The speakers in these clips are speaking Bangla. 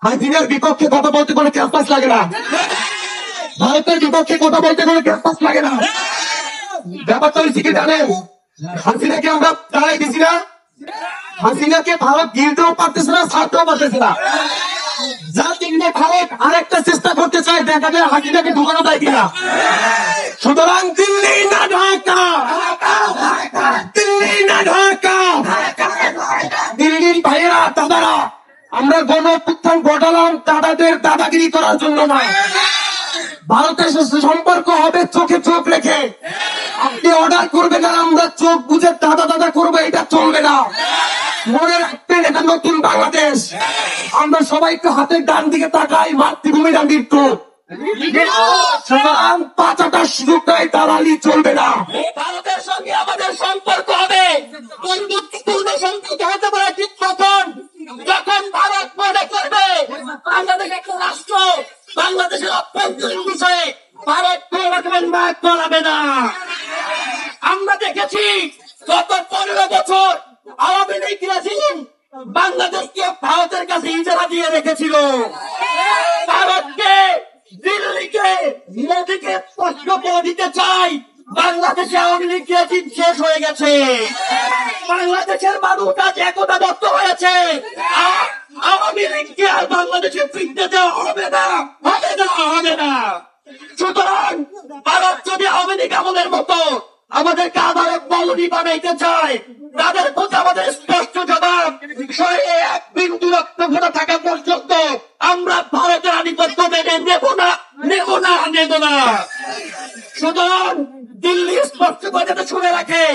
হাসিনার বিপক্ষে কথা বলতে কোনো ক্যাম্পাস লাগে না, ভারতের বিপক্ষে কথা বলতে কোনো ক্যাম্পাস লাগে না। ব্যাপারটা হচ্ছে কি জানেন, হাসিনাকে আমরা তাড়াই দিছি না, হাসিনাকে ভারত গিলতেও পারতেছে না, ছাড়তেও পারতেছে না। যা তিনটে ভারত আরেকটা চেষ্টা করতে চায়, দেখা যায় হাসিনাকে ঢুকানো যায় কিনা। সুতরাং দিল্লি না ঢাকা, দিল্লি না ঢাকা, দিল্লির ভাইয়েরা দাদারা, আমরা গণ অভ্যুত্থান ঘটালাম দাদাদের দাদাগিরি করার জন্য নয়। ভারতের সাথে সম্পর্ক হবে চোখে চোখ রেখে। আপনি অর্ডার করবেন আর আমরা চোখ বুঝে দাদা দাদা করবো, এটা চলবে না। মনে রাখবেন এটা নতুন বাংলাদেশ। আমরা সবাই একটু হাতের ডান দিকে তাকাই, মাতৃভূমি ডান একটু। পাঁচটা সুযোগটাই দালালি চলবে না। ভারতের সঙ্গে আমাদের সম্পর্ক হবে বন্ধুত্বপূর্ণ সম্পর্ক হতে পারে ঠিক তখন যখন ভারত মনে করবে বাংলাদেশ একটা রাষ্ট্র, বাংলাদেশের অভ্যন্তরীণ বিষয়ে ভারত কোন রকমের মাঠ করাবে না। আমরা দেখেছি গত 15 বছর আওয়ামী লীগ রেজিম বাংলাদেশকে ভারতের কাছে ইজারা দিয়ে রেখেছিল। ভারতকে, দিল্লিকে, মোদীকে স্পষ্ট করে দিতে চাই বাংলাদেশে আওয়ামী লীগ রেজিম শেষ হয়ে গেছে। বাংলাদেশের মানুষ আজ একতাবদ্ধ হয়েছে। আওয়ামী লীগকে আর বাংলাদেশে ফিরতে দেওয়া হবে না, হবে না, হবে না। সুতরাং ভারত যদি আওয়ামী লীগ আমলের মতো আমাদেরকে আদালত মৌলবি বানাইতে চায়, তাদের প্রতি আমাদের স্পষ্ট জবাব, শরীরে এক বিন্দু রক্ত ফোটা থাকা পর্যন্ত আমরা ভারতের আধিপত্য মেনে নেব না, নেব না, নেব না। সুতরাং দিল্লি স্পষ্ট করে যাতে শুনে রাখে,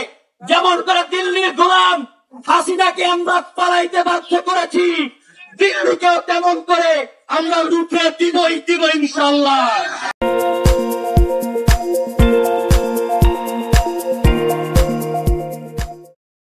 যেমন করে দিল্লির গোলাম হাসিনাকে আমরা পালাইতে বাধ্য করেছি, দিল্লিকেও তেমন করে আমরা রুখে দিবই দিব ইনশাল্লাহ।